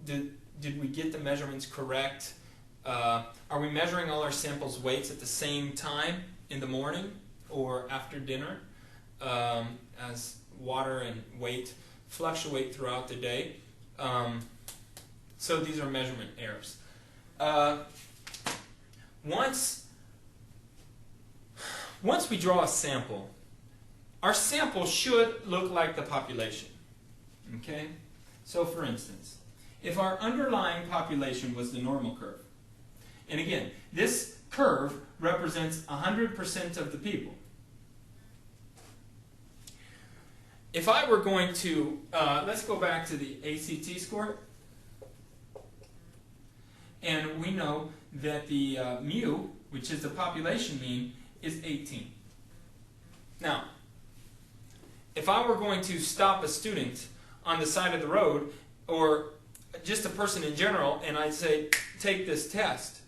Did we get the measurements correct? Are we measuring all our samples' weights at the same time in the morning or after dinner, as water and weight fluctuate throughout the day? So these are measurement errors. Once we draw a sample, our sample should look like the population. Okay? So for instance, if our underlying population was the normal curve, and again, this curve represents 100% of the people. If I were going to, let's go back to the ACT score, and we know that the mu, which is the population mean, is 18. Now, if I were going to stop a student on the side of the road, or just a person in general, and I'd say, take this test,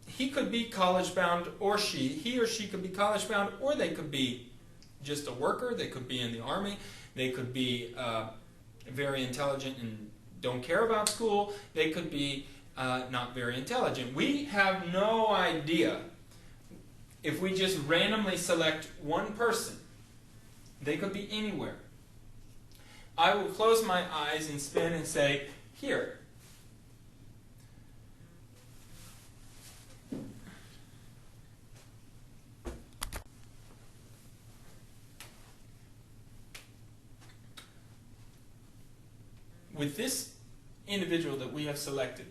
he could be college-bound, or he or she could be college-bound, or they could be just a worker, they could be in the army, they could be very intelligent and don't care about school, they could be not very intelligent. We have no idea if we just randomly select one person. They could be anywhere. I will close my eyes and spin and say, here. With this individual that we have selected,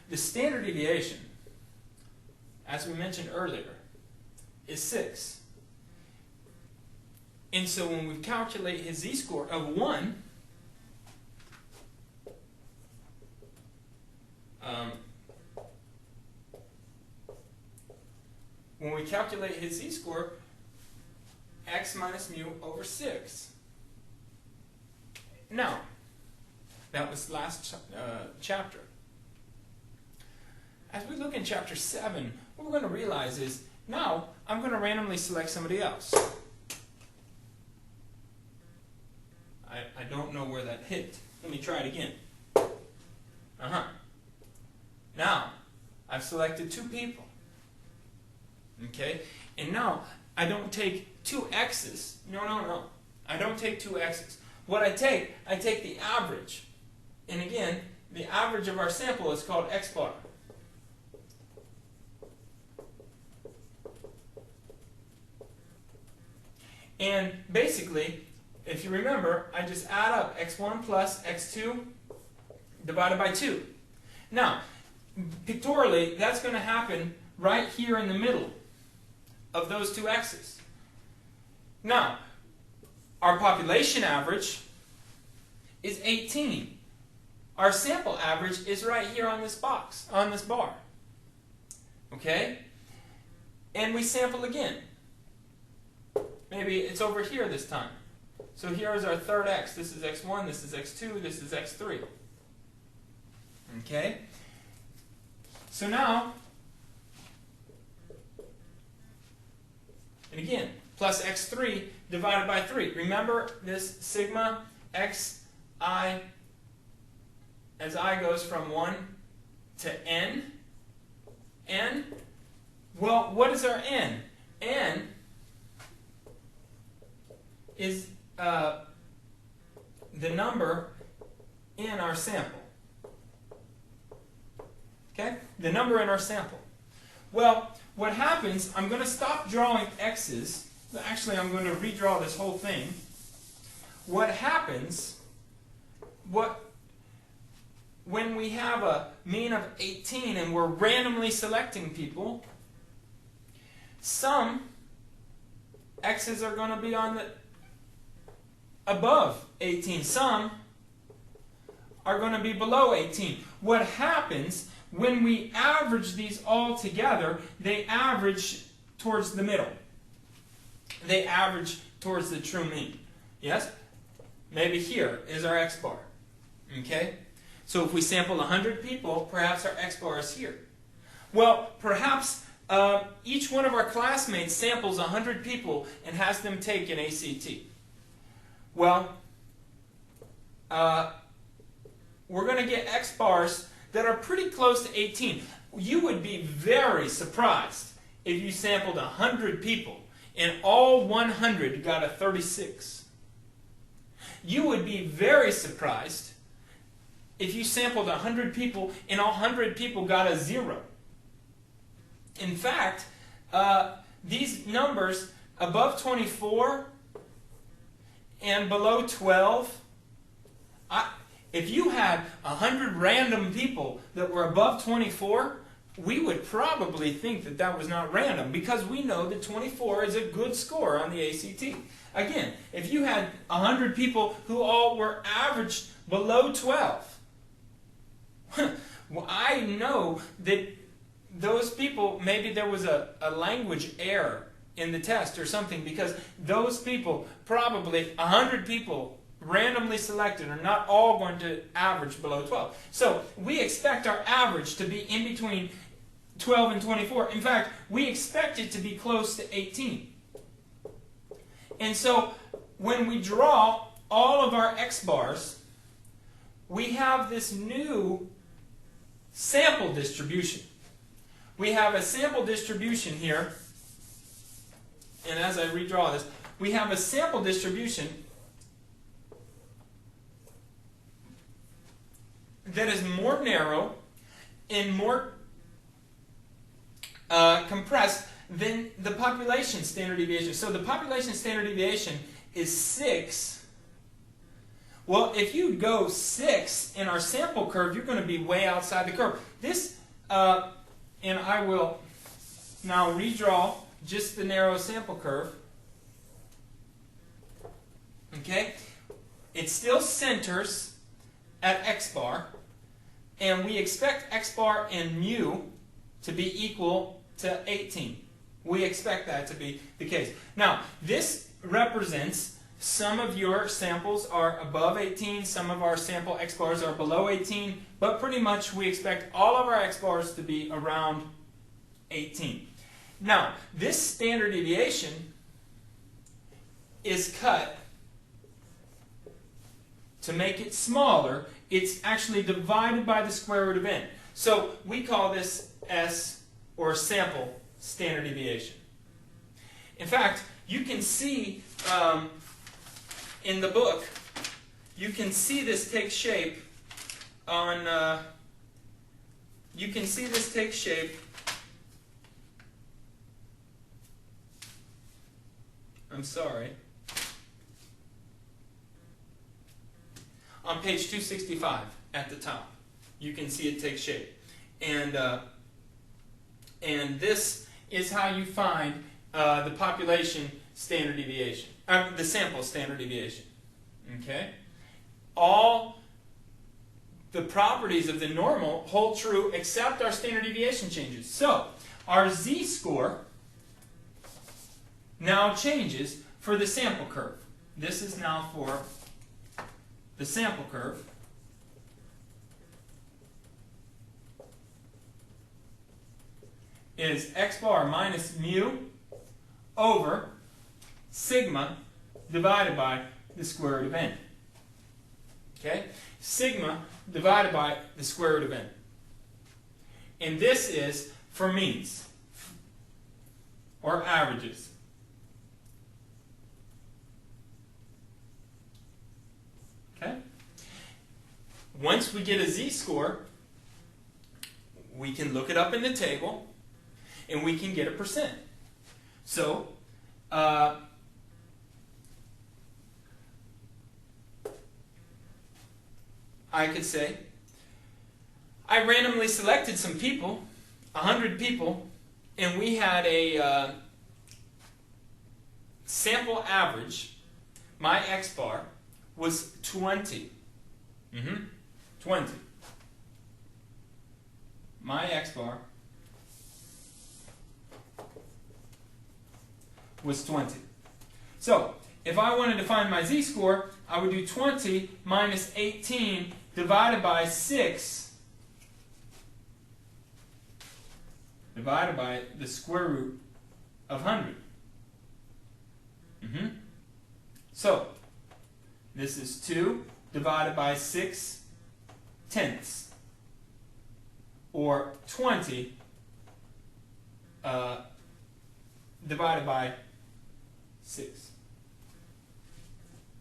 the standard deviation, as we mentioned earlier, is 6. And so when we calculate his z-score of 1, when we calculate his z-score, x minus mu over 6. Now, that was last chapter. As we look in chapter 7, what we're going to realize is, now I'm going to randomly select somebody else. I don't know where that hit. Let me try it again. Now, I've selected 2 people. Okay? And now, I don't take 2 x's. No. I don't take 2 x's. What I take the average. And again, the average of our sample is called x bar. And basically, if you remember, I just add up x1 plus x2 divided by 2. Now, pictorially, that's going to happen right here in the middle of those 2 x's. Now, our population average is 18. Our sample average is right here on this box, on this bar. Okay? And we sample again. Maybe it's over here this time. So here is our third x. This is x1, this is x2, this is x3. Okay? So now, and again, plus x3 divided by 3. Remember this sigma xi, as I goes from 1 to n? N? Well, what is our n? N is the number in our sample. Okay? The number in our sample. Well, what happens, I'm going to stop drawing x's. Actually, I'm going to redraw this whole thing. What happens, when we have a mean of 18 and we're randomly selecting people, some x's are going to be on the above 18. Some are going to be below 18. What happens when we average these all together, they average towards the middle. They average towards the true mean. Yes? Maybe here is our x bar. Okay? So if we sample 100 people, perhaps our x bar is here. Well, perhaps each one of our classmates samples 100 people and has them take an ACT. Well, we're going to get X bars that are pretty close to 18. You would be very surprised if you sampled 100 people and all 100 got a 36. You would be very surprised if you sampled 100 people and all 100 people got a 0. In fact, these numbers above 24 and below 12, if you had 100 random people that were above 24, we would probably think that that was not random, because we know that 24 is a good score on the ACT. Again, if you had 100 people who all were averaged below 12, well, I know that those people, maybe there was a language error in the test or something, because those people, probably 100 people randomly selected, are not all going to average below 12. So we expect our average to be in between 12 and 24. In fact, we expect it to be close to 18. And so when we draw all of our X bars, we have this new sample distribution. We have a sample distribution here, and as I redraw this, we have a sample distribution that is more narrow and more compressed than the population standard deviation. So the population standard deviation is 6. Well, if you go 6 in our sample curve, you're going to be way outside the curve. This, and I will now redraw just the narrow sample curve. Okay? It still centers at X bar, and we expect X bar and mu to be equal to 18. We expect that to be the case. Now, this represents some of your samples are above 18, some of our sample X bars are below 18, but pretty much we expect all of our X bars to be around 18. Now, this standard deviation is cut to make it smaller. It's actually divided by the square root of n. So we call this S, or sample standard deviation. In fact, you can see in the book, you can see this take shape on, you can see this take shape I'm sorry, on page 265 at the top. You can see it take shape. And this is how you find the population standard deviation, the sample standard deviation. Okay? All the properties of the normal hold true except our standard deviation changes. So, our z-score now changes for the sample curve. This is now for the sample curve. Is x bar minus mu over sigma divided by the square root of n. Okay? Sigma divided by the square root of n. And this is for means, or averages. Okay? Once we get a z-score, we can look it up in the table, and we can get a percent. So, I could say, I randomly selected some people, 100 people, and we had a sample average. My X bar was 20. 20. My X bar was 20. So, if I wanted to find my z-score, I would do 20 minus 18 divided by 6 divided by the square root of 100. So, this is 2 divided by 6/10, or 20 divided by 6.